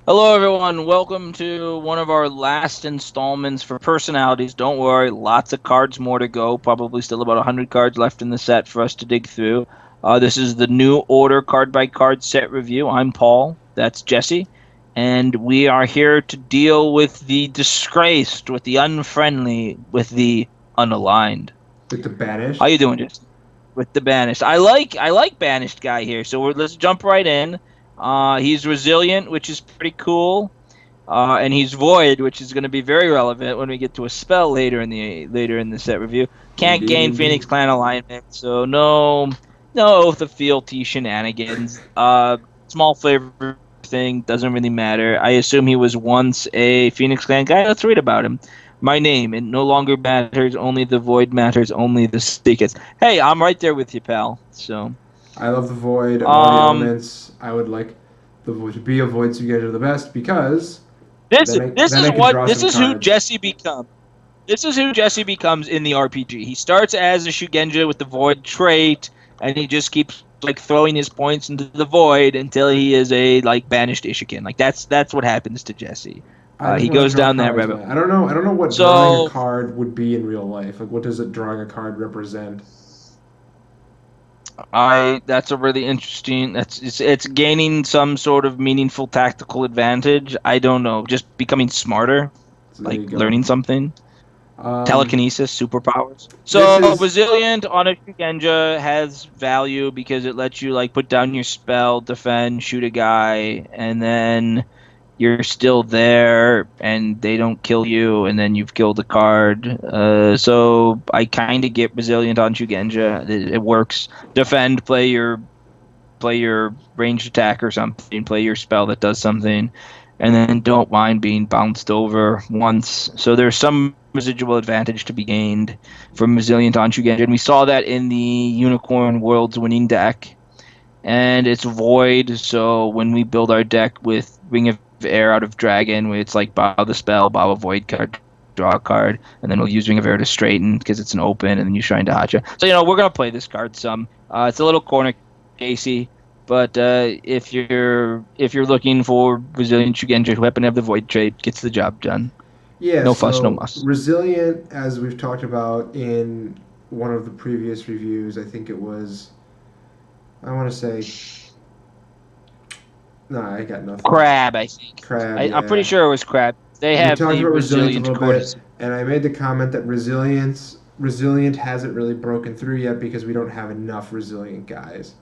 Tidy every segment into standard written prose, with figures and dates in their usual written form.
Hello, everyone. Welcome to one of our last installments for personalities. Don't worry, lots of cards more to go. Probably still about 100 cards left in the set for us to dig through. This is the new order card by card set review. I'm Paul. That's Jesse. And we are here to deal with the disgraced, with the unfriendly, with the unaligned. With the How banished. you doing, Jesse? With the banished. I like banished guy here. So let's jump right in. He's resilient, which is pretty cool. And he's void, which is going to be very relevant when we get to a spell later in the set review. Can't Indeed, gain indeed. Phoenix Clan alignment, so no Oath of Fealty shenanigans. Small flavor thing doesn't really matter. I assume he was once a Phoenix Clan guy. Let's read about him. My name, it no longer matters. Only the void matters. Only the secrets. Hey, I'm right there with you, pal. So, I love the void of all the um, elements. I would like the void to be a void together the best because this then I this then is I could what draw this some is who cards. Jesse becomes. This is who Jesse becomes in the RPG. He starts as a Shugenja with the Void trait, and he just keeps like throwing his points into the Void until he is a like banished Ishikin. Like that's what happens to Jesse. I just He want to goes draw down that cards, rabbit man. hole. I don't know what drawing a So card would be in real life. Like, what does it drawing a card represent? I that's a really interesting. It's gaining some sort of meaningful tactical advantage. I don't know, just becoming smarter, So there like you go. learning something. Um, Telekinesis, superpowers. this So is resilient on a Shugenja has value because it lets you like put down your spell, defend, shoot a guy, and then you're still there and they don't kill you and then you've killed the card. So I kind of get resilient on Shugenja. It works. Defend, play your ranged attack or something, play your spell that does something, and then don't mind being bounced over once. So there's some residual advantage to be gained from Resilient on Shugenja. And we saw that in the Unicorn Worlds winning deck. And it's void, so when we build our deck with Ring of Air out of Dragon, it's like bow the spell, bow a void card, draw a card, and then we'll use Ring of Air to straighten because it's an open, and then you Shrine to Hacha. So we're gonna play this card some. It's a little corner casey, but if you're looking for resilient Shugenja who happen to have the void trait, gets the job done. Yeah, No fuss, no so muss. resilient, as we've talked about in one of the previous reviews, I think it was, I want to say, nah, I got nothing. Crab, I think. Crab, I'm pretty yeah. sure it was crab. They We have talked the about resilience a resilient little bit, courtesy. and I made the comment that resilient hasn't really broken through yet because we don't have enough resilient guys.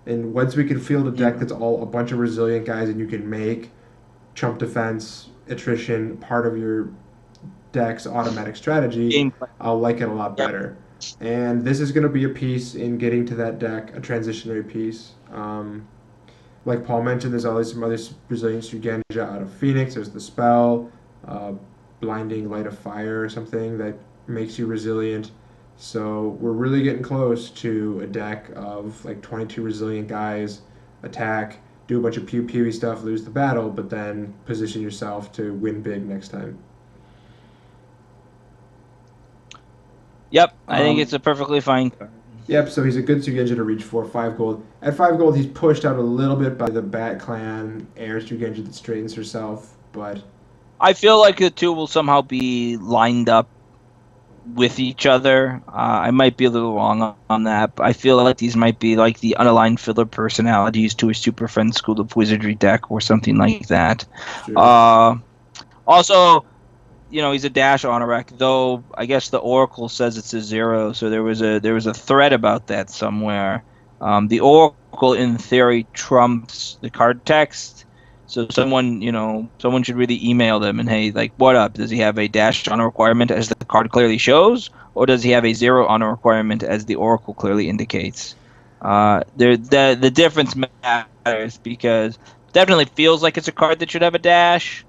And once we can field a deck Yeah. that's all a bunch of resilient guys, and you can make chump defense, attrition part of your deck's automatic strategy, Game plan. I'll like it a lot Yep. better. And this is going to be a piece in getting to that deck, a transitionary piece. Like Paul mentioned, there's always some other Brazilian Sugenja out of Phoenix. There's the spell, uh, Blinding Light of Fire or something that makes you resilient. So we're really getting close to a deck of like 22 resilient guys, attack, do a bunch of pew pewy stuff, lose the battle, but then position yourself to win big next time. Yep. I think it's Um, a perfectly fine card. Yep, so he's a good Sugenja to reach for 5 gold. At 5 gold, he's pushed out a little bit by the Bat Clan Air Sugenja that straightens herself, but I feel like the two will somehow be lined up with each other. I might be a little wrong on that, but I feel like these might be like the unaligned filler personalities to a Super Friends School of Wizardry deck or something like that. sure. Uh, Also, he's a dash honorec, though I guess the Oracle says it's a zero, so there was a thread about that somewhere. The Oracle in theory trumps the card text. So someone should really email them and hey, like, what up? Does he have a dash honor requirement as the card clearly shows, or does he have a zero honor requirement as the Oracle clearly indicates? The difference matters because it definitely feels like it's a card that should have a dash,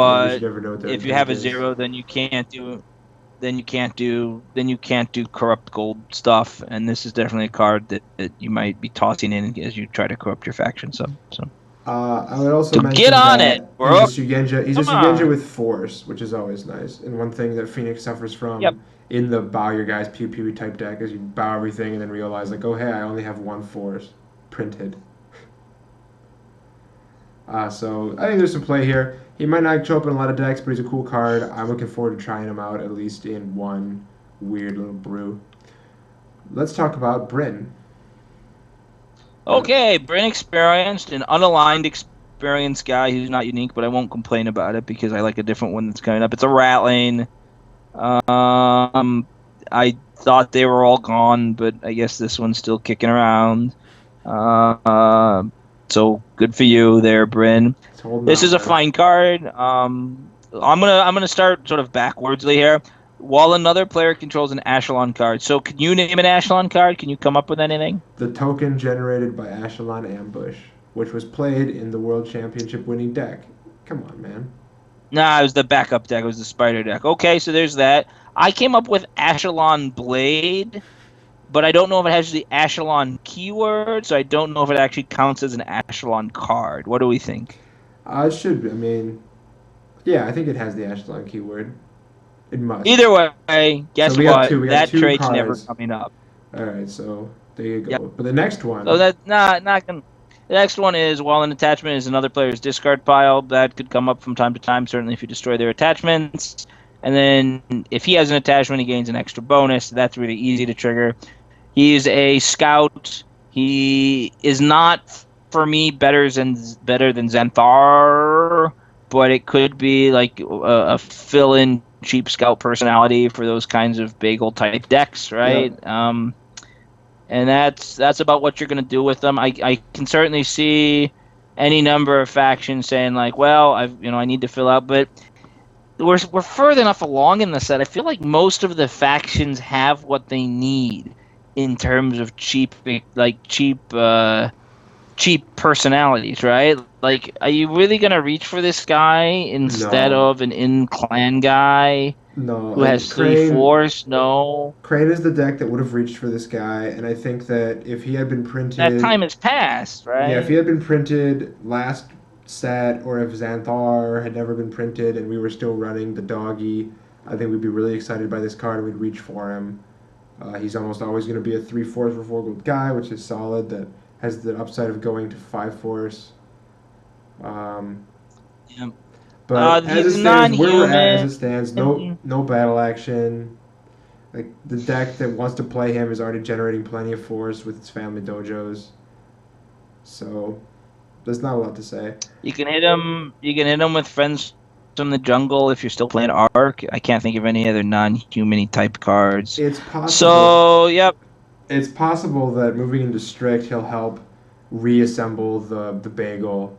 Yeah, but you but never know what their if you have intent a is. zero, then you can't do corrupt gold stuff, and this is definitely a card that you might be tossing in as you try to corrupt your faction. So I would also so get mention on it, that he's a bro. Sugenja. He's a Come Sugenja on. with force, which is always nice. And one thing that Phoenix suffers Yep. from in the bow your guys pew pew type deck is you bow everything and then realize like, oh hey, I only have one force printed. So I think there's some play here. He might not show up in a lot of decks, but he's a cool card. I'm looking forward to trying him out at least in one weird little brew. Let's talk about Bryn. Okay, Bryn experienced, an unaligned experienced guy who's not unique, but I won't complain about it because I like a different one that's coming up. It's a rat lane. I thought they were all gone, but I guess this one's still kicking around. Uh, so good for you there, Bryn. It's holding This out, is a man. fine card. I'm gonna start sort of backwardsly here. While another player controls an Echelon card, so can you name an Echelon card? Can you come up with anything? The token generated by Echelon Ambush, which was played in the World Championship winning deck. Come on, man. Nah, it was the backup deck. It was the Spider deck. Okay, so there's that. I came up with Echelon Blade, but I don't know if it has the Echelon keyword, so I don't know if it actually counts as an Echelon card. What do we think? It should. I mean, yeah, I think it has the Echelon keyword. It must. Either way, So guess we got what? two. We got That two trade's never cards. coming up. All right. So there you Yep. go. But the next So one, that not gonna. The next one is while an attachment is another player's discard pile, that could come up from time to time. Certainly, if you destroy their attachments, and then if he has an attachment, he gains an extra bonus. That's really easy to trigger. He's a scout. He is not for me better than Xanthar, but it could be like a fill-in cheap scout personality for those kinds of bagel type decks, right? yep. And that's about what you're going to do with them. I can certainly see any number of factions saying like, well, I need to fill out, but we're further enough along in the set. I feel like most of the factions have what they need in terms of cheap personalities, right? Like, are you really gonna reach for this guy instead No. of an in clan guy No. who Like has three force? No, Crane is the deck that would have reached for this guy, and I think that if he had been that printed, time has passed, yeah, if he right? had been printed last set, or if Xanthar had never been printed and we were still running the doggy, I think we'd be really excited by this card and we'd reach for him. He's almost always going to be a 3 force for 4 gold guy, which is solid. That has the upside of going to 5 force. Um, Yeah. but as it He's stands, where we're at as non-human. it stands, no battle action. Like the deck that wants to play him is already generating plenty of force with its family dojos. So there's not a lot to say. You can hit him. You can hit him with friends from the jungle if you're still playing Arc. I can't think of any other non-human type cards. It's possible. So, yep, It's possible that moving into strict, he'll help reassemble the bagel,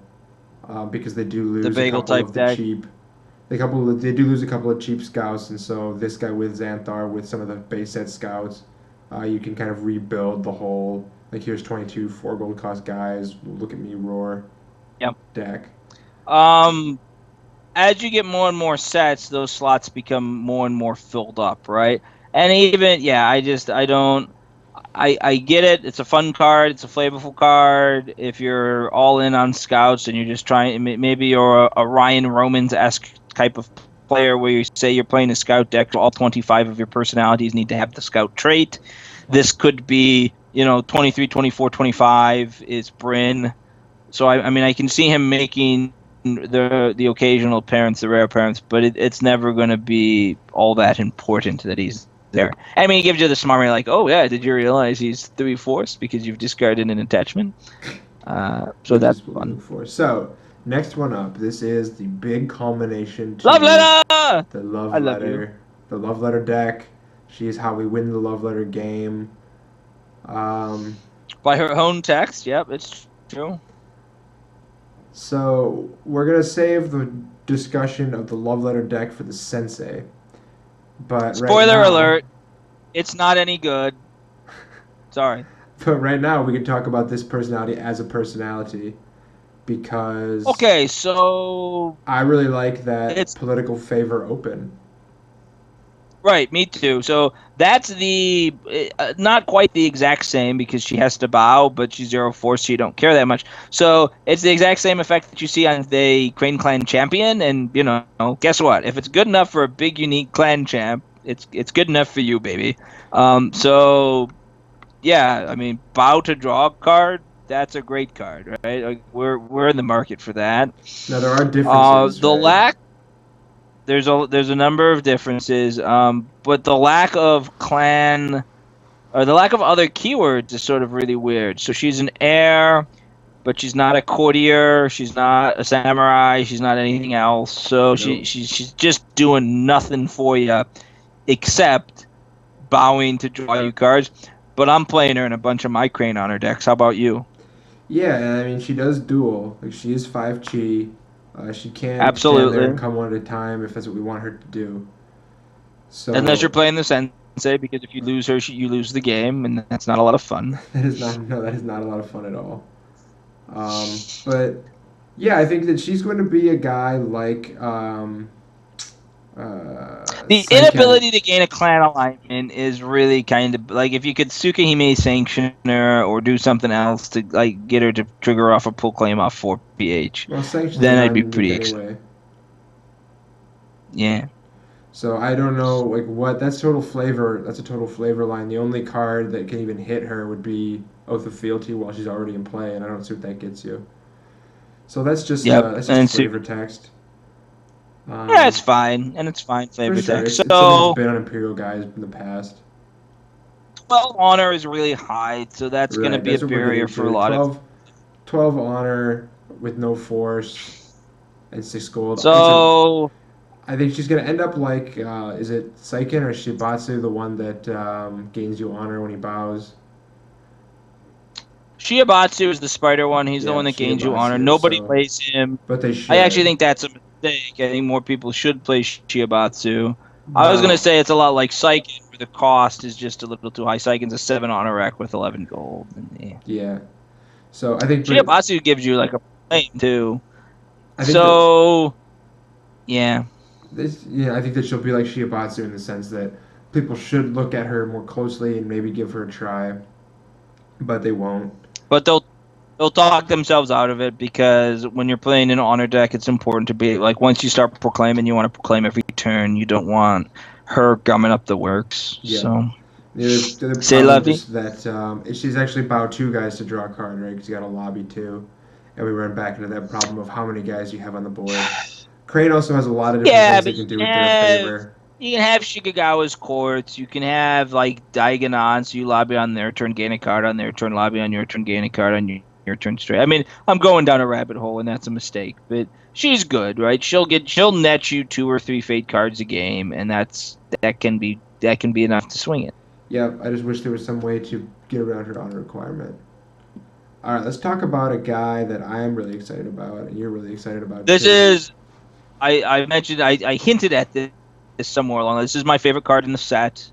because they do the lose a bagel couple type of the deck. cheap. They do lose a couple of cheap scouts, and so this guy with Xanthar with some of the base set scouts, you can kind of rebuild the whole. Like here's 22 4 gold cost guys. Look at me roar Yep. deck. Um, as you get more and more sets, those slots become more and more filled up, right? And even yeah, I don't. I get it. It's a fun card. It's a flavorful card. If you're all in on scouts and you're just trying, maybe you're a Ryan Romans-esque type of player where you say you're playing a scout deck, all 25 of your personalities need to have the scout trait. This could be, 23, 24, 25 is Bryn. So I mean, I can see him making the occasional appearance, the rare appearance, but it's never going to be all that important that he's there. I mean, he gives you the smarmy like, oh yeah, did you realize he's 3 force because you've discarded an attachment? So Which that's is what we fun. look for. So next one up. This is the big culmination Love to letter. the I love love you. letter, the love letter deck. She is how we win the love letter game. Um, By her own text. Yep, it's true. so we're gonna save the discussion of the love letter deck for the sensei. But right Spoiler now, alert. It's not any good. Sorry. but right now we can talk about this personality as a personality because Okay, so I really like that it's political favor open. right, me too. So that's the not quite the exact same because she has to bow, but she's 0 force, so you don't care that much. So it's the exact same effect that you see on the Crane Clan champion, and guess what? If it's good enough for a big unique clan champ, it's good enough for you, baby. So yeah, I mean, bow to draw a card. that's a great card, right? Like we're in the market for that. Now there are differences, The right? lack there's a number of differences, but the lack of clan or the lack of other keywords is sort of really weird. So she's an heir, but she's not a courtier. She's not a samurai. She's not anything else. So Nope. she's just doing nothing for you except bowing to draw you cards. But I'm playing her in a bunch of my Crane on her decks. How about you? Yeah, and I mean she does duel. Like she is 5 chi. She can stand there and Absolutely. come one at a time if that's what we want her to do. Unless you're So playing the sensei, because if you lose her, you lose the game, and that's not a lot of fun. that is not no, that is not a lot of fun at all. But yeah, I think that she's going to be a guy like The Saiken. inability to gain a clan alignment is really kind of like if you could Tsukahime sanction her or do something else to like get her to trigger off a pull claim off 4 PH, Well, sanctions are then not I'd be unique pretty excited. anyway. Yeah. So I don't know like what that's total flavor. That's a total flavor line. The only card that can even hit her would be Oath of Fealty while she's already in play, and I don't see what that gets you. So Yep. that's just And so flavor text. yeah, it's Um, fine, and it's fine for flavor sure, text. it's something that's So been on Imperial guys in the past. 12 honor is really high, so that's going to Right, be a that's what we're barrier getting for a to. lot of. 12 honor with no force and 6 gold. So I think she's gonna end up like is it Saiken or Shibatsu, the one that gains you honor when he bows? Shiabatsu is the spider one. He's the Yeah, one that gains you honor. Shibatsu. Nobody So, plays him. but they I actually should. think that's a mistake. I think more people should play Shiabatsu. I was gonna Now, say it's a lot like Saiken, where the cost is just a little too high. Saiken's a 7 honor rack with 11 gold. And yeah. yeah. So I think, but Shiabatsu gives you like a plane too. I think that So yeah. I think that she'll be like Shiabatsu in the sense that people should look at her more closely and maybe give her a try, but they won't. But they'll talk themselves out of it because when you're playing an honor deck, it's important to be like once you start proclaiming, you want to proclaim every turn. You don't want her gumming up the works. Yeah. So The other say problem lovey. just that she's actually bow 2 guys to draw a card, right? Because you got a lobby too, and we run back into that problem of how many guys you have on the board. Crane also has a lot of different Yeah, things they but can do with their favor. you can have Shikagawa's courts. You can have like Daigonon, so you lobby on their turn, gain a card on their turn, lobby on your turn, gain a card on your turn straight. I mean, I'm going down a rabbit hole, and that's a mistake. But she's good, right? She'll net you 2 or 3 fate cards a game, and that can be enough to swing it. Yeah, I just wish there was some way to get around her honor requirement. All right, let's talk about a guy that I am really excited about, and you're really excited about This too. is I mentioned I hinted at this somewhere along. This is my favorite card in the set.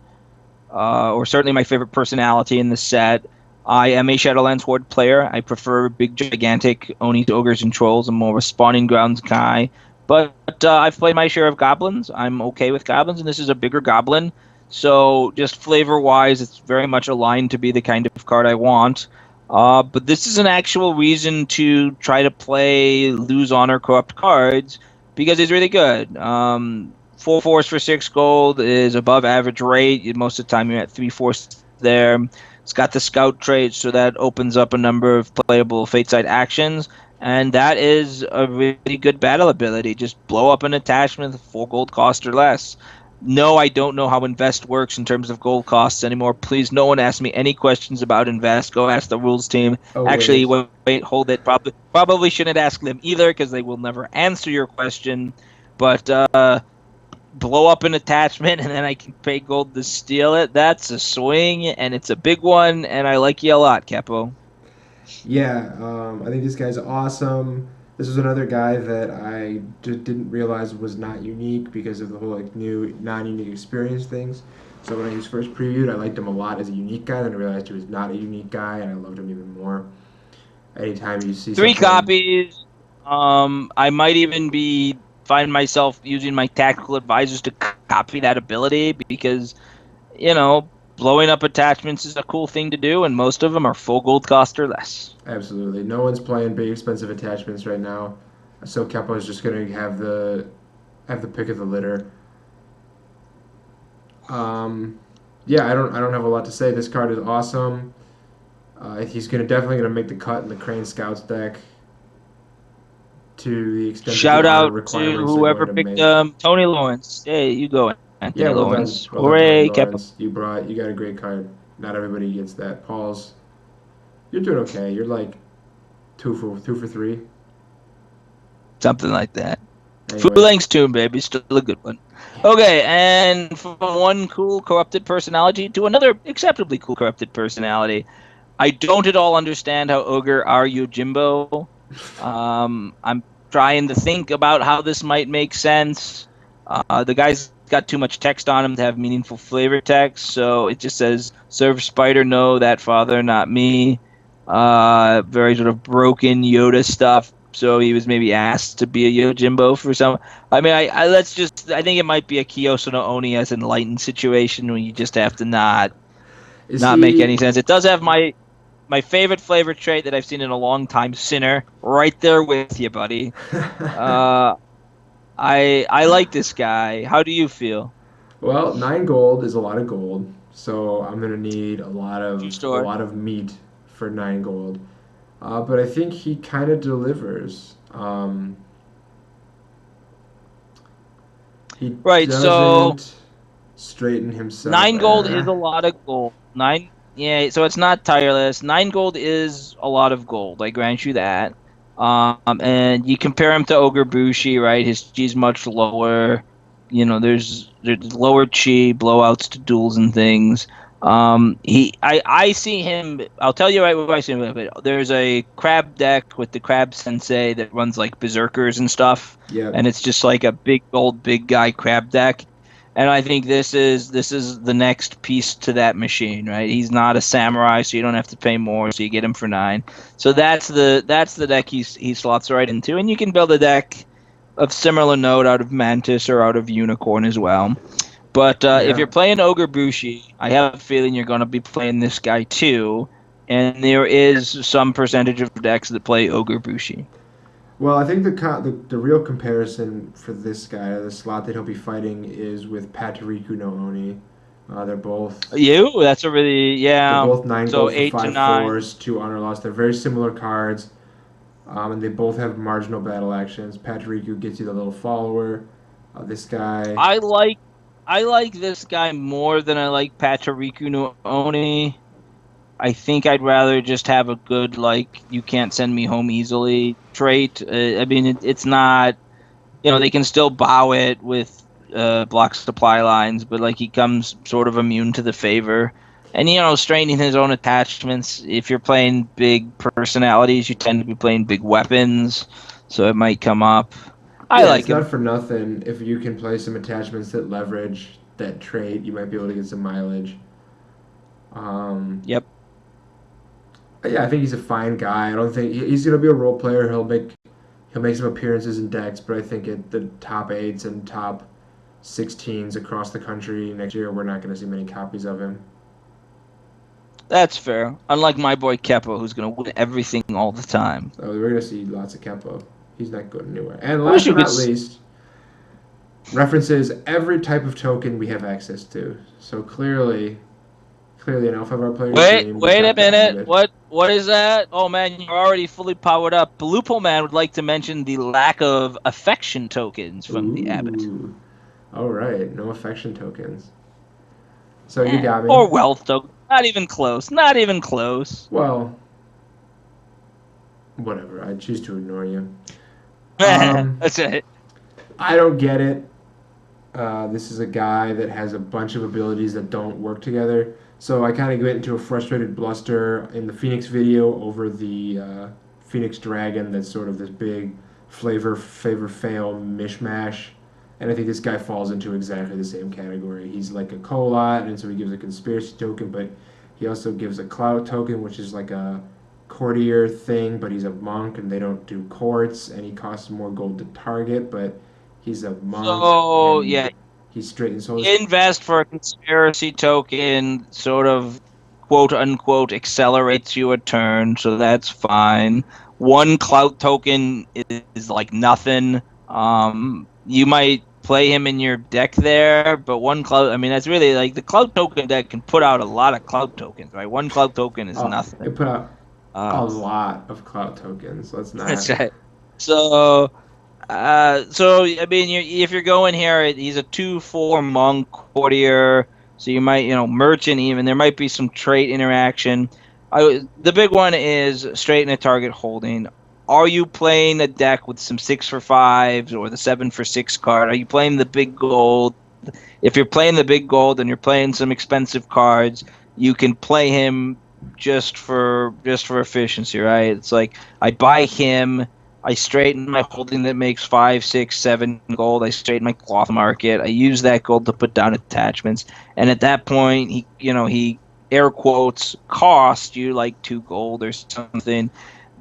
Or certainly my favorite personality in the set. I am a Shadowlands Horde player. I prefer big, gigantic Oni, ogres, and trolls. I'm more of a spawning grounds guy. But I've played my share of goblins. I'm okay with goblins, and this is a bigger goblin. So just flavor-wise, it's very much aligned to be the kind of card I want. But this is an actual reason to try to play lose honor corrupt cards because it's really good. Full force for 6 gold is above average rate. Most of the time, you're at 3 force there. It's got the scout trait, so that opens up a number of playable fate side actions, and that is a really good battle ability. Just blow up an attachment with 4 gold cost or less. No, I don't know how invest works in terms of gold costs anymore. Please, no one ask me any questions about invest. Go ask the rules team. Oh Actually, wait, wait, hold it. Probably shouldn't ask them either because they will never answer your question. But blow up an attachment and then I can pay gold to steal it. That's a swing and it's a big one and I like you a lot, Capo. yeah, I think this guy's awesome. This is another guy that I just didn't realize was not unique because of the whole like new non-unique experience things. So when I was first previewed, I liked him a lot as a unique guy. Then I realized he was not a unique guy, and I loved him even more. Anytime you see 3 something, copies. I might even be find myself using my tactical advisors to copy that ability because you know blowing up attachments is a cool thing to do and most of them are full gold cost or less. absolutely, no one's playing big expensive attachments right now. So Keppa is just gonna have the pick of the litter. Um, yeah, I don't have a lot to say. This card is awesome. He's definitely gonna make the cut in the Crane Scouts deck to the extent that the Shout honor out to requirements are going whoever to picked make. Tony Lawrence. Hey, you go, Yeah, Anthony Lawrence. well done, Tony Hooray, Kepa. Lawrence. You got a great card. Not everybody gets that. Paul's, you're doing okay. You're like two for three. Something like that. Anyway, Fulang's Tomb, baby. Still a good one. Okay, and from one cool corrupted personality to another acceptably cool corrupted personality. I don't at all understand how Ogre are Yojimbo. I'm trying to think about how this might make sense. The guy's got too much text on him to have meaningful flavor text, so it just says "Serve Spider, no, that father, not me." Very sort of broken Yoda stuff. So he was maybe asked to be a Yojimbo for some. I mean, I let's just. I think it might be a Kiyosu no Oni as enlightened situation where you just have to is not make any he? sense. It does have my favorite flavor trait that I've seen in a long time, Sinner. Right there with you, buddy. Uh, I like this guy. How do you feel? Well, 9 gold is a lot of gold, so I'm gonna need True a story. lot of meat for 9 gold. But I think he kind of delivers. He Right. So doesn't straighten himself. 9 gold is a lot of gold. Nine. Yeah. So it's not tireless. 9 gold is a lot of gold. I grant you that. And you compare him to Ogre Bushi, right? His chi's much lower. There's lower chi, blowouts to duels and things. I see him. I'll tell you right where I see him. But there's a crab deck with the crab sensei that runs like berserkers and stuff, Yep. and it's just like a big old big guy crab deck. And I think this is the next piece to that machine, right? He's not a samurai, so you don't have to pay more, so you get him for 9. So that's the deck he slots right into, and you can build a deck of similar note out of Mantis or out of Unicorn as well. But if Yeah. you're playing Ogre Bushi, I have a feeling you're going to be playing this guy too, and there is some percentage of decks that play Ogre Bushi. Well, I think the real comparison for this guy, the slot that he'll be fighting, is with Patariku no Oni. They're both That's a really they're yeah. both nine So gold for 8 to 9. 5/4s, 2 honor loss. They're very similar cards, and they both have marginal battle actions. Patariku gets you the little follower. This guy, I like I like this guy more than I like Pachiriku no Oni. I think I'd rather just have a good like you can't send me home easily trait. I mean it's not they can still bow it with block supply lines, but like he comes sort of immune to the favor. And straining his own attachments. If you're playing big personalities, you tend to be playing big weapons, so it might come up. I yeah, like it's not him. for nothing. If you can play some attachments that leverage that trait, you might be able to get some mileage. Um, Yep. yeah, I think he's a fine guy. I don't think he's going to be a role player. He'll make some appearances in decks, but I think at the top eights and top 16s across the country next year, we're not going to see many copies of him. That's fair. Unlike my boy Keppo, who's going to win everything all the time. So we're going to see lots of Kempo. He's not going anywhere. And I wish last you but could. not least, references every type of token we have access to. So clearly enough of our players' Wait, dream. We've wait a got the minute. Abbott. What is that? Oh man, you're already fully powered up. Lupo Man would like to mention the lack of affection tokens from the Abbot. Ooh. All right. No affection tokens. So you Eh, got me. or wealth tokens. Not even close. Not even close. Well, whatever. I choose to ignore you. Um, That's it. I don't get it. This is a guy that has a bunch of abilities that don't work together. So I kind of went into a frustrated bluster in the Phoenix video over the Phoenix Dragon that's sort of this big favor fail mishmash. And I think this guy falls into exactly the same category. He's like a Kolot, and so he gives a conspiracy token, but he also gives a clout token, which is like a courtier thing, but he's a monk and they don't do courts, and he costs more gold to target, but he's a monk So and yeah, he's straight and so invest for a conspiracy token, sort of quote unquote accelerates you a turn, so that's fine. One clout token is like nothing. You might play him in your deck there, but one cloud. I mean, that's really like the cloud token deck can put out a lot of cloud tokens, right? One cloud token is nothing. It put out Uh, a lot of cloud tokens. Let's that's not. right. So, so I mean, if you're going here, he's a 2/4 monk courtier, so you might, merchant even. There might be some trait interaction. The big one is straighten a target holding. Are you playing a deck with some 6 for 5s or the 7 for 6 card? Are you playing the big gold? If you're playing the big gold and you're playing some expensive cards, you can play him just for efficiency, right? It's like I buy him, I straighten my holding that makes 5, 6, 7 gold. I straighten my cloth market. I use that gold to put down attachments, and at that point, he air quotes cost you like 2 gold or something.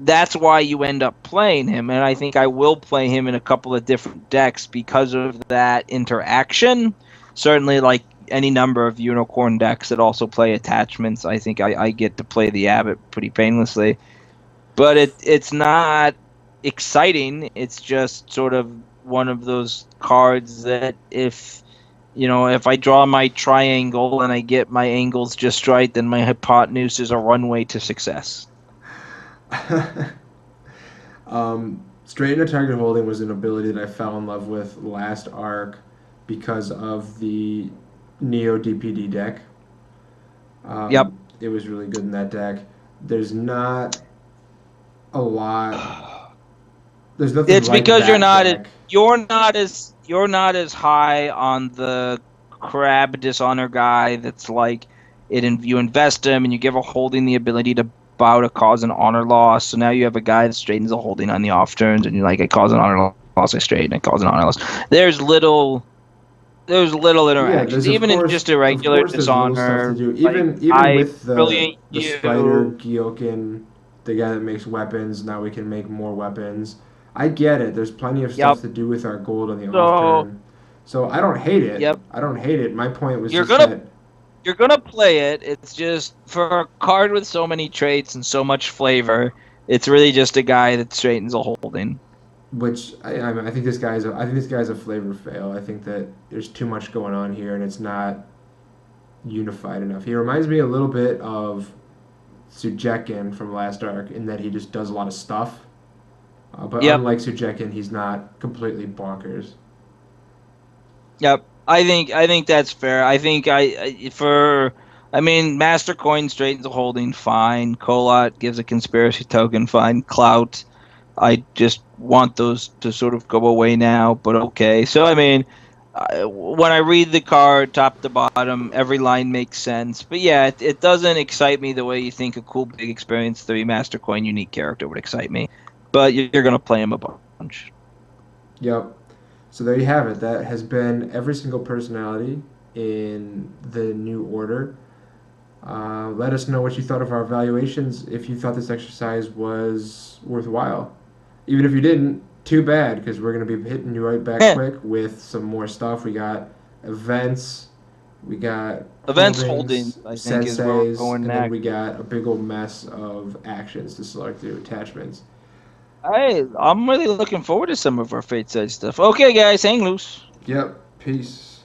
That's why you end up playing him, and I think I will play him in a couple of different decks because of that interaction. Certainly, like any number of unicorn decks that also play attachments, I think I get to play the abbot pretty painlessly. But it's not exciting. It's just sort of one of those cards that if I draw my triangle and I get my angles just right, then my hypotenuse is a runway to success. Straighten a target holding was an ability that I fell in love with last arc because of the Neo DPD deck. Yep. It was really good in that deck. There's not a lot. There's nothing It's like because that deck. you're not as high on the crab dishonor guy that's like you invest him and you give a holding the ability to bow to cause an honor loss. So now you have a guy that straightens a holding on the off turns and you're like, I cause an honor loss, I straighten, I cause an honor loss. There's little there's little Yeah, interactions. there's Even in just a of regular course there's little stuff to dishonor, do. like Even I with brilliant the spider you. Gyokin, the guy that makes weapons. Now we can make more weapons. I get it. There's plenty of Yep. stuff to do with our gold on the off So turn. So I don't hate it. yep. I don't hate it. My point was You're just gonna that you're gonna play it. It's just for a card with so many traits and so much flavor. It's really just a guy that straightens a holding. which I think I think this guy's a flavor fail. I think that there's too much going on here and it's not unified enough. He reminds me a little bit of Sujekin from last arc in that he just does a lot of stuff. But Yep, unlike Sujekin, he's not completely bonkers. yep. I think that's fair. I think I mean Master Coin straightens a holding fine. Colot gives a conspiracy token fine. Clout. I just want those to sort of go away now, but okay. So I mean, when I read the card top to bottom, every line makes sense. But yeah, it doesn't excite me the way you think a cool big experience 3 Master Coin unique character would excite me. But you're gonna play him a bunch. Yep. So there you have it. That has been every single personality in the new order. Let us know what you thought of our evaluations. If you thought this exercise was worthwhile, even if you didn't, too bad because we're gonna be hitting you right back quick with some more stuff. We got events, we got Events holdings, holdings, I think, is where we're senseis, going and then next. we got a big old mess of actions to select through attachments. I'm really looking forward to some of our Fate side stuff. Okay, guys, hang loose. Yep. Peace.